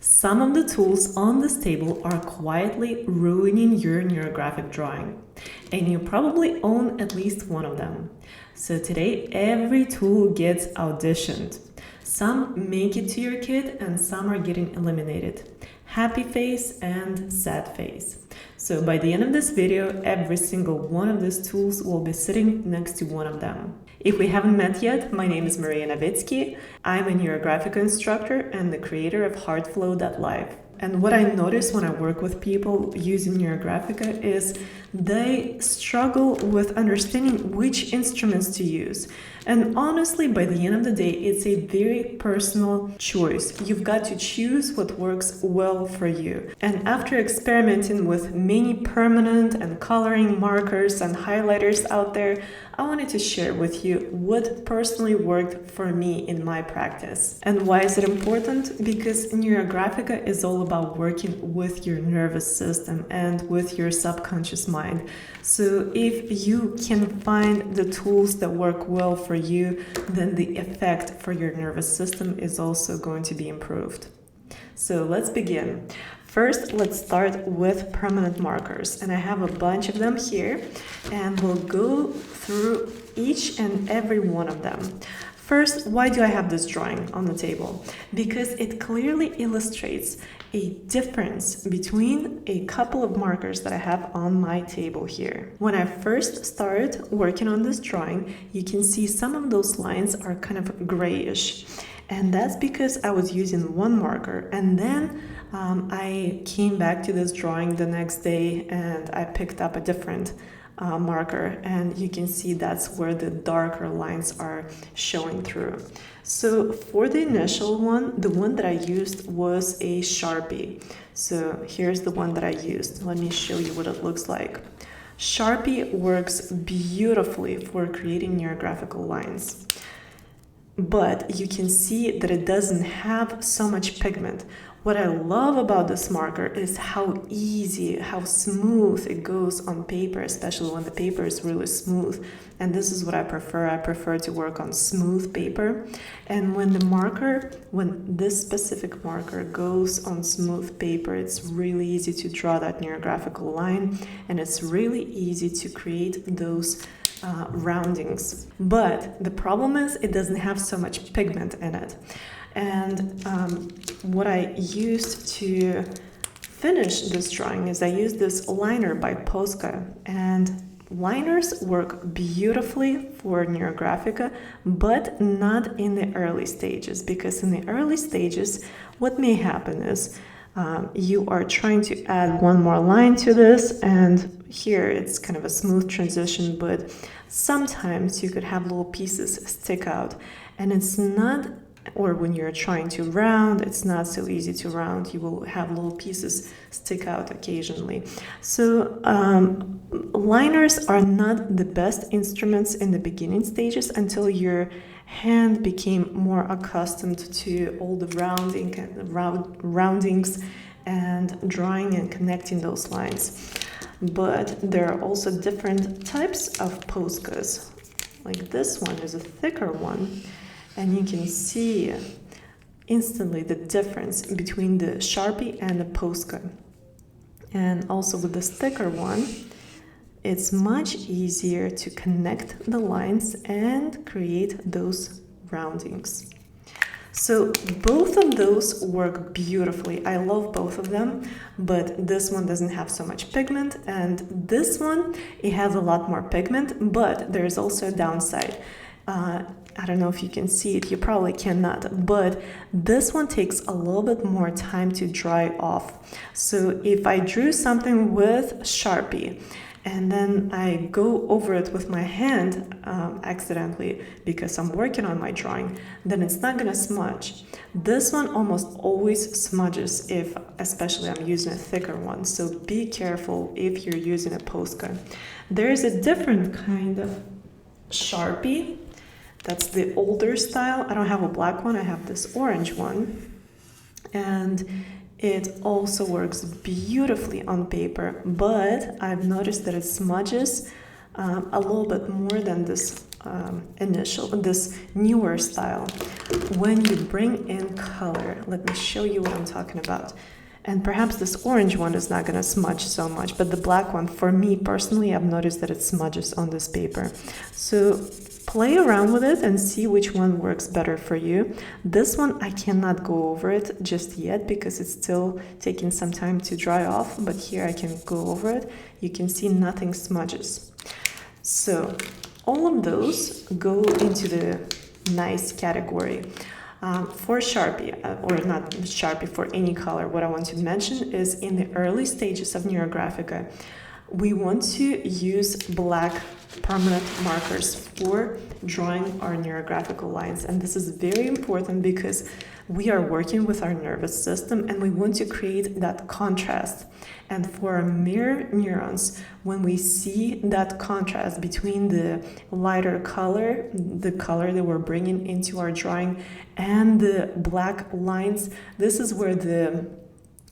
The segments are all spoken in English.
Some of the tools on this table are quietly ruining your neurographic drawing, and you probably own at least one of them. So today, every tool gets auditioned. Some make it to your kit and some are getting eliminated. Happy face and sad face. So by the end of this video, every single one of these tools will be sitting next to one of them. If we haven't met yet, my name is Maria Novitsky. I'm a Neurographica instructor and the creator of HeartFlow.live. And what I notice when I work with people using Neurographica is they struggle with understanding which instruments to use. And honestly, by the end of the day, it's a very personal choice. You've got to choose what works well for you. And after experimenting with many permanent and coloring markers and highlighters out there, I wanted to share with you what personally worked for me in my practice. And why is it important? Because Neurographica is all about working with your nervous system and with your subconscious mind. So if you can find the tools that work well for you, then the effect for your nervous system is also going to be improved. So let's begin. First, let's start with permanent markers, and I have a bunch of them here, and we'll go through each and every one of them. First, why do I have this drawing on the table? Because it clearly illustrates a difference between a couple of markers that I have on my table here. When I first started working on this drawing, you can see some of those lines are kind of grayish. And that's because I was using one marker, and then I came back to this drawing the next day and I picked up a different marker, and you can see that's where the darker lines are showing through. So for the initial one, the one that I used was a Sharpie. So here's the one that I used. Let me show you what it looks like. Sharpie works beautifully for creating neurographical lines, but you can see that it doesn't have so much pigment. What I love about this marker is how easy, how smooth it goes on paper, especially when the paper is really smooth. And this is what I prefer. I prefer to work on smooth paper. And when this specific marker goes on smooth paper, it's really easy to draw that neurographical line, and it's really easy to create those roundings. But the problem is it doesn't have so much pigment in it. And what I used to finish this drawing is I used this liner by Posca, and liners work beautifully for Neurographica, but not in the early stages, because in the early stages, what may happen is you are trying to add one more line to this, and here it's kind of a smooth transition, but sometimes you could have little pieces stick out, and it's not, or when you're trying to round, it's not so easy to round. You will have little pieces stick out occasionally. So liners are not the best instruments in the beginning stages until your hand became more accustomed to all the roundings and drawing and connecting those lines. But there are also different types of Poscas. Like this one is a thicker one, and you can see instantly the difference between the Sharpie and the Posca. And also with the thicker one, it's much easier to connect the lines and create those roundings. So both of those work beautifully. I love both of them, but this one doesn't have so much pigment, and this one, it has a lot more pigment, but there's also a downside. I don't know if you can see it, you probably cannot, but this one takes a little bit more time to dry off. So if I drew something with Sharpie and then I go over it with my hand accidentally because I'm working on my drawing, then it's not gonna smudge. This one almost always smudges if, especially I'm using a thicker one, so be careful if you're using a Posca. There is a different kind of Sharpie. That's the older style. I don't have a black one, I have this orange one. And it also works beautifully on paper, but I've noticed that it smudges a little bit more than this this newer style, when you bring in color, let me show you what I'm talking about. And perhaps this orange one is not going to smudge so much, but the black one, for me personally, I've noticed that it smudges on this paper. So play around with it and see which one works better for you. This one, I cannot go over it just yet because it's still taking some time to dry off, but here I can go over it. You can see nothing smudges. So all of those go into the nice category. For Sharpie, or not Sharpie, for any color, what I want to mention is in the early stages of Neurographica, we want to use black permanent markers for drawing our neurographical lines. And this is very important because we are working with our nervous system and we want to create that contrast. And for mirror neurons, when we see that contrast between the lighter color, the color that we're bringing into our drawing, and the black lines, this is where the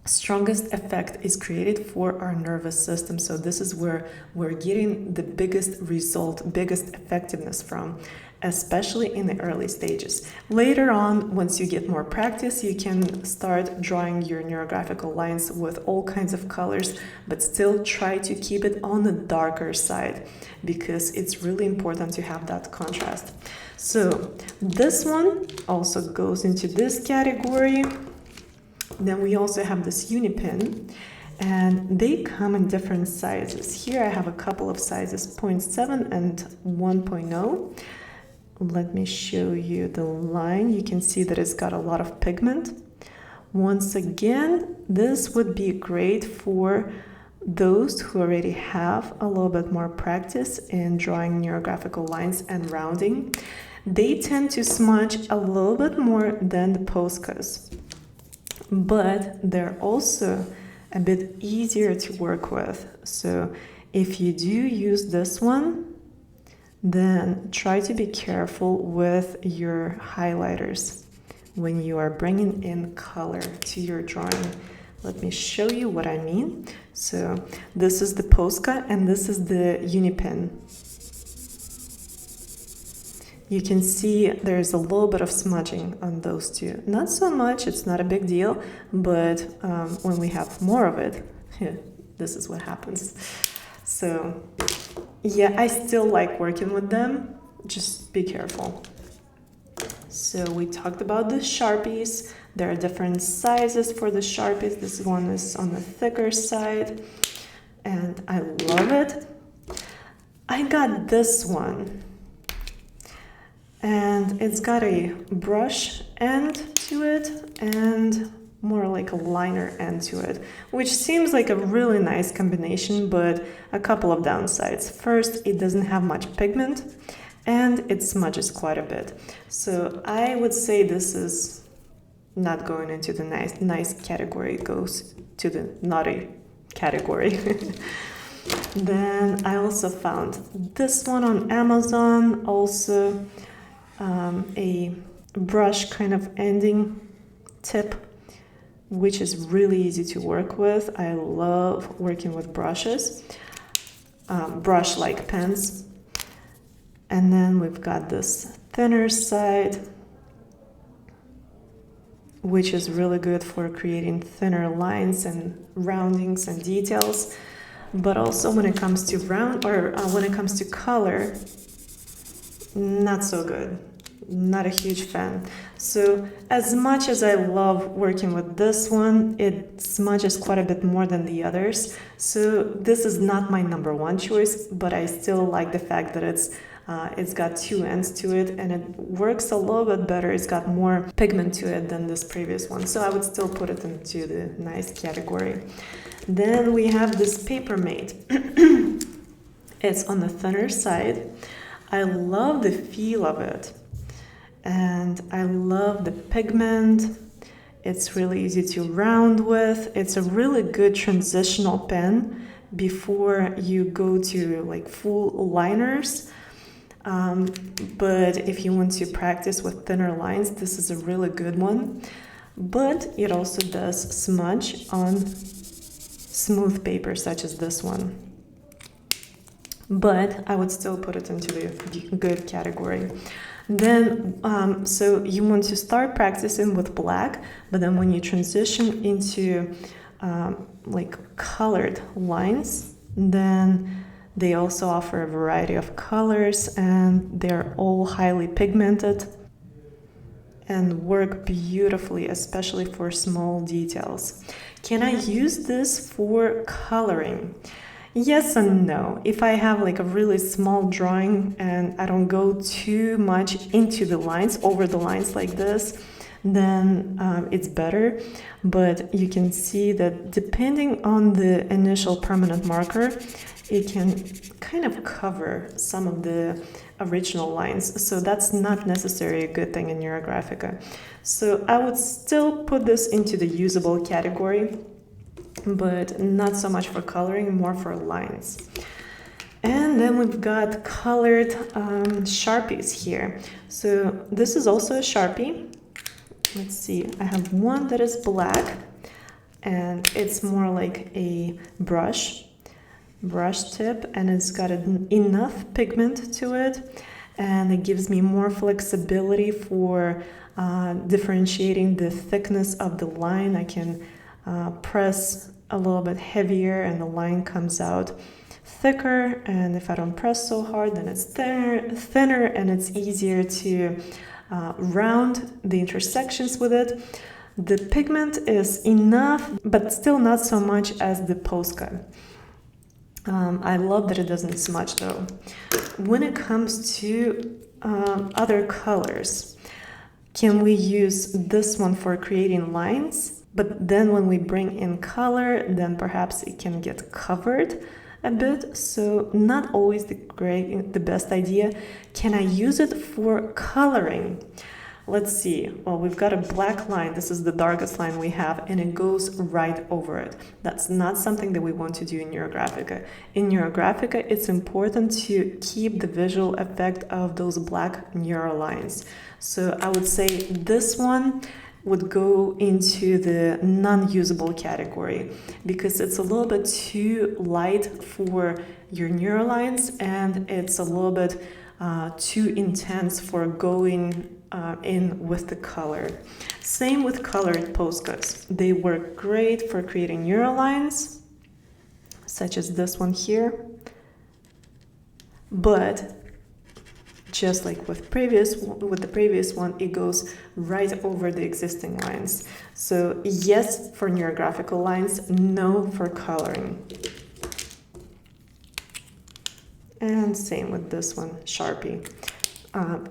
strongest effect is created for our nervous system. So this is where we're getting the biggest result, biggest effectiveness from, especially in the early stages. Later on, once you get more practice, you can start drawing your neurographical lines with all kinds of colors, but still try to keep it on the darker side because it's really important to have that contrast. So this one also goes into this category. Then we also have this Unipin, and they come in different sizes. Here I have a couple of sizes, 0.7 and 1.0. Let me show you the line. You can see that it's got a lot of pigment. Once again, this would be great for those who already have a little bit more practice in drawing neurographical lines and rounding. They tend to smudge a little bit more than the Poscas, but they're also a bit easier to work with. So if you do use this one, then try to be careful with your highlighters when you are bringing in color to your drawing. Let me show you what I mean. So this is the Posca and this is the Unipin. You can see there's a little bit of smudging on those two. Not so much, it's not a big deal, but when we have more of it, this is what happens. So yeah, I still like working with them, just be careful. So we talked about the Sharpies. There are different sizes for the Sharpies. This one is on the thicker side, and I love it. I got this one, and it's got a brush end to it and more like a liner end to it, which seems like a really nice combination, but a couple of downsides. First, it doesn't have much pigment and it smudges quite a bit. So I would say this is not going into the nice category, it goes to the naughty category. Then I also found this one on Amazon, also a brush kind of ending tip, which is really easy to work with. I love working with brushes, brush-like pens. And then we've got this thinner side, which is really good for creating thinner lines and roundings and details. But also when it comes to when it comes to color, not so good. Not a huge fan. So as much as I love working with this one, it smudges quite a bit more than the others. So this is not my number one choice, but I still like the fact that it's got two ends to it and it works a little bit better. It's got more pigment to it than this previous one. So I would still put it into the nice category. Then we have this Paper Mate. It's on the thinner side. I love the feel of it. And I love the pigment. It's really easy to round with. It's a really good transitional pen before you go to like full liners. But if you want to practice with thinner lines, this is a really good one. But it also does smudge on smooth paper such as this one. but I would still put it into the good category. Then, so you want to start practicing with black, but then when you transition into like colored lines, then they also offer a variety of colors, and they're all highly pigmented and work beautifully, especially for small details. Can I use this for coloring? Yes and no. If I have like a really small drawing and I don't go too much into the lines, over the lines like this, then it's better. But you can see that depending on the initial permanent marker, it can kind of cover some of the original lines. So that's not necessarily a good thing in Neurographica. So I would still put this into the usable category, but not so much for coloring, more for lines. And then we've got colored Sharpies here. So this is also a Sharpie. Let's see, I have one that is black, and it's more like a brush tip, and it's got enough pigment to it, and it gives me more flexibility for differentiating the thickness of the line. I can press a little bit heavier and the line comes out thicker, and if I don't press so hard, then it's thinner, and it's easier to round the intersections with it. The pigment is enough, but still not so much as the Posca. I love that it doesn't smudge though. When it comes to other colors, can we use this one for creating lines? But then when we bring in color, then perhaps it can get covered a bit. So not always the best idea. Can I use it for coloring? Let's see. Well, we've got a black line. This is the darkest line we have, and it goes right over it. That's not something that we want to do in Neurographica. In Neurographica, it's important to keep the visual effect of those black neural lines. So I would say this one would go into the non-usable category because it's a little bit too light for your neural lines, and it's a little bit too intense for going in with the color. Same with colored Poscas. They work great for creating neural lines, such as this one here, but just like with the previous one, it goes right over the existing lines. So yes for neurographical lines, no for coloring. And same with this one, Sharpie.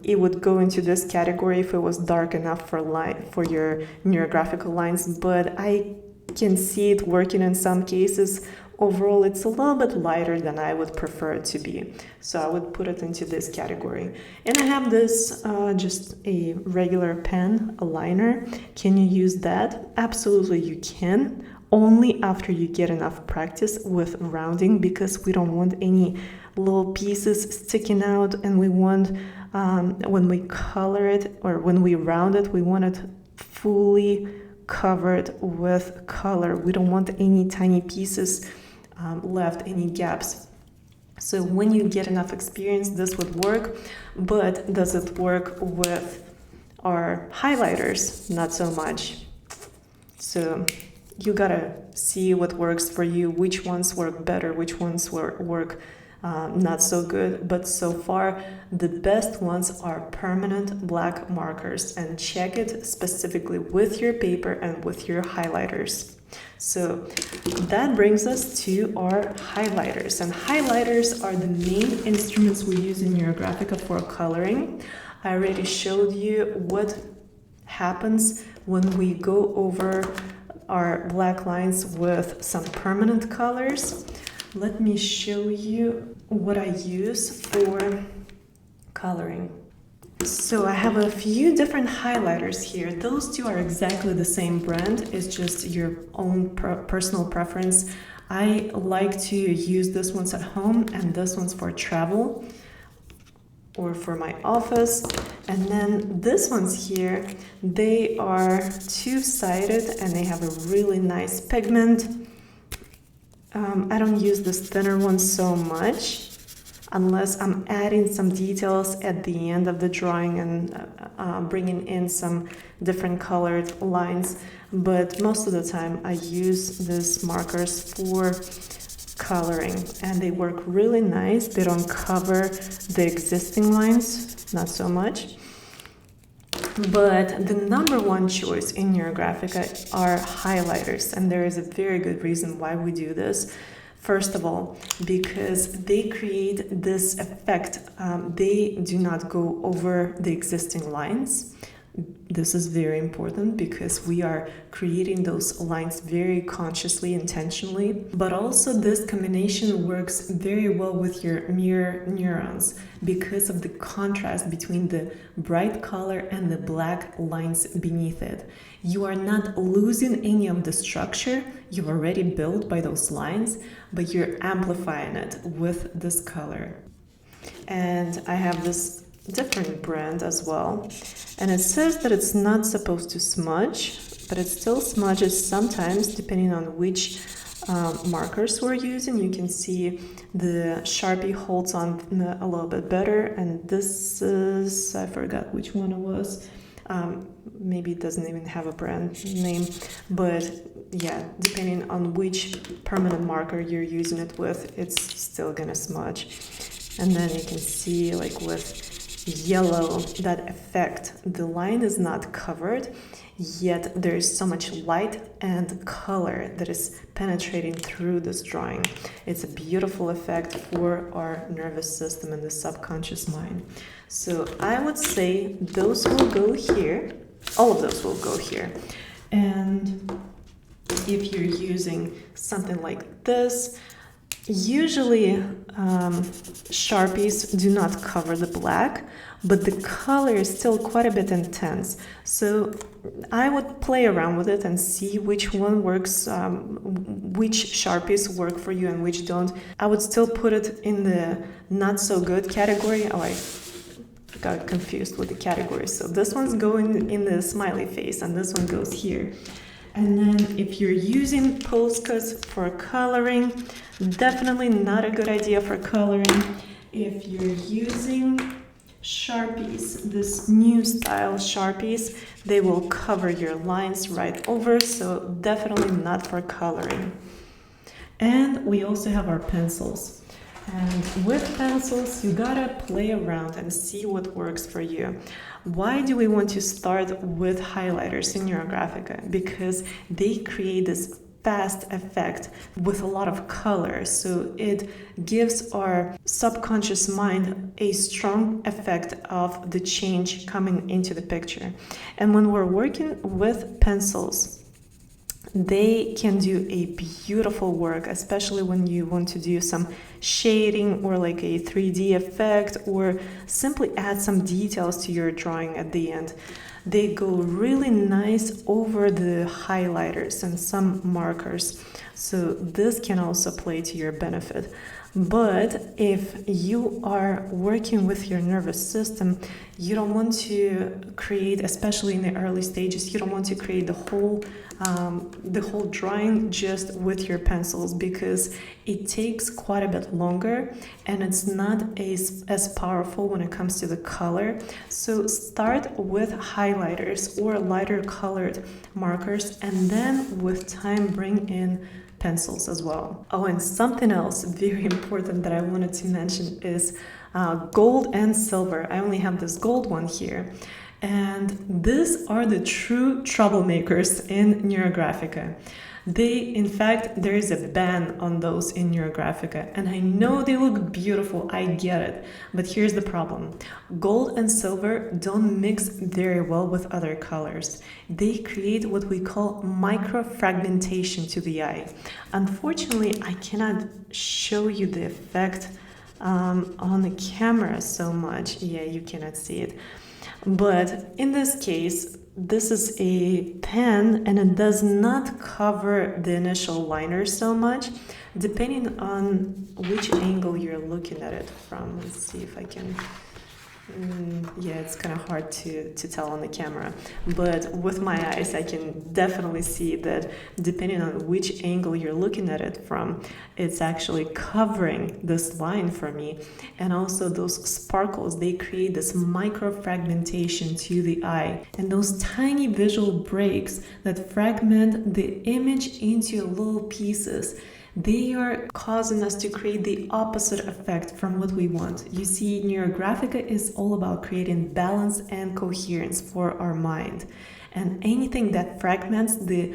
It would go into this category if it was dark enough for your neurographical lines, but I can see it working in some cases. Overall, it's a little bit lighter than I would prefer it to be. So I would put it into this category. And I have this, just a regular pen, a liner. Can you use that? Absolutely, you can. Only after you get enough practice with rounding, because we don't want any little pieces sticking out, and we want, when we color it or when we round it, we want it fully covered with color. We don't want any tiny pieces left, any gaps. So when you get enough experience, this would work. But does it work with our highlighters? Not so much. So you gotta see what works for you, which ones work better, which ones work not so good. But so far, the best ones are permanent black markers, and check it specifically with your paper and with your highlighters. So that brings us to our highlighters, and highlighters are the main instruments we use in Neurographica for coloring. I already showed you what happens when we go over our black lines with some permanent colors. Let me show you what I use for coloring. So I have a few different highlighters here. Those two are exactly the same brand. It's just your own personal preference. I like to use this ones at home and this one's for travel or for my office. And then this ones here, they are two-sided and they have a really nice pigment. I don't use this thinner one so much. unless I'm adding some details at the end of the drawing and bringing in some different colored lines. But most of the time I use these markers for coloring, and they work really nice. They don't cover the existing lines, not so much. But the number one choice in NeuroGraphica are highlighters, and there is a very good reason why we do this. First of all, because they create this effect. They do not go over the existing lines. This is very important because we are creating those lines very consciously, intentionally. But also this combination works very well with your mirror neurons because of the contrast between the bright color and the black lines beneath it. You are not losing any of the structure you've already built by those lines, but you're amplifying it with this color. And I have this different brand as well, and it says that it's not supposed to smudge, but it still smudges sometimes depending on which markers we're using. You can see the Sharpie holds on a little bit better, and this is, I forgot which one it was. Maybe it doesn't even have a brand name, but yeah, depending on which permanent marker you're using it with, it's still gonna smudge. And then you can see, like with yellow, that effect, the line is not covered, yet there is so much light and color that is penetrating through this drawing. It's a beautiful effect for our nervous system and the subconscious mind. So I would say those will go here, all of those will go here. And if you're using something like this, usually Sharpies do not cover the black, but the color is still quite a bit intense. So I would play around with it and see which one works, which Sharpies work for you and which don't. I would still put it in the not so good category. Oh, I got confused with the categories. So this one's going in the smiley face and this one goes here. And then if you're using postcards for coloring, definitely not a good idea for coloring. If you're using Sharpies, this new style Sharpies, they will cover your lines right over, so definitely not for coloring. And we also have our pencils. And with pencils, you gotta play around and see what works for you. Why do we want to start with highlighters in NeuroGraphica? Because they create this fast effect with a lot of color. So it gives our subconscious mind a strong effect of the change coming into the picture. And when we're working with pencils, they can do a beautiful work, especially when you want to do some shading or like a 3D effect or simply add some details to your drawing at the end. They go really nice over the highlighters and some markers. So this can also play to your benefit. But if you are working with your nervous system, you don't want to create, especially in the early stages, you don't want to create the whole drawing just with your pencils, because it takes quite a bit longer and it's not as powerful when it comes to the color. So start with highlighters or lighter colored markers, and then with time bring in pencils as well. Oh, and something else very important that I wanted to mention is gold and silver. I only have this gold one here. And these are the true troublemakers in NeuroGraphica. In fact, there is a ban on those in NeuroGraphica, and I know they look beautiful, I get it, but here's the problem. Gold and silver don't mix very well with other colors. They create what we call micro-fragmentation to the eye. Unfortunately, I cannot show you the effect on the camera so much. Yeah, you cannot see it. But in this case, this is a pen and it does not cover the initial liner so much, depending on which angle you're looking at it from. Let's see if I can Yeah, it's kind of hard to tell on the camera, but with my eyes, I can definitely see that depending on which angle you're looking at it from, it's actually covering this line for me. And also those sparkles, they create this micro-fragmentation to the eye. And those tiny visual breaks that fragment the image into little pieces, they are causing us to create the opposite effect from what we want. You see, Neurographica is all about creating balance and coherence for our mind. And anything that fragments the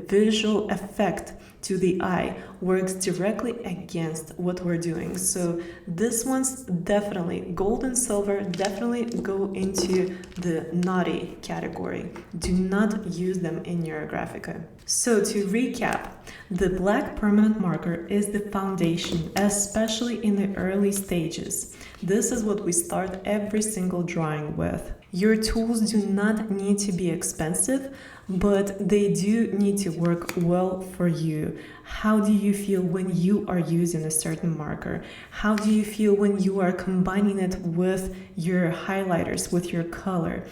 visual effect to the eye works directly against what we're doing. So this one's definitely, gold and silver definitely go into the naughty category. Do not use them in Neurographica. So to recap, the black permanent marker is the foundation, especially in the early stages. This is what we start every single drawing with. Your tools do not need to be expensive, but they do need to work well for you. How do you feel when you are using a certain marker? How do you feel when you are combining it with your highlighters, with your color?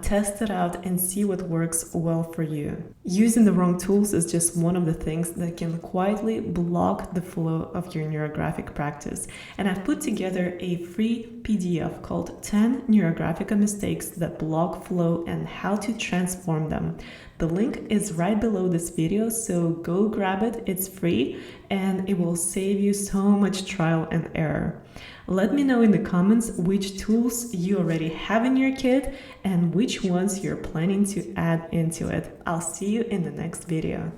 Test it out and see what works well for you. Using the wrong tools is just one of the things that can quietly block the flow of your neurographic practice. And I've put together a free PDF called 10 Neurographica Mistakes that block flow and how to transform them. The link is right below this video, so go grab it. It's free and it will save you so much trial and error. Let me know in the comments which tools you already have in your kit and which ones you're planning to add into it. I'll see you in the next video.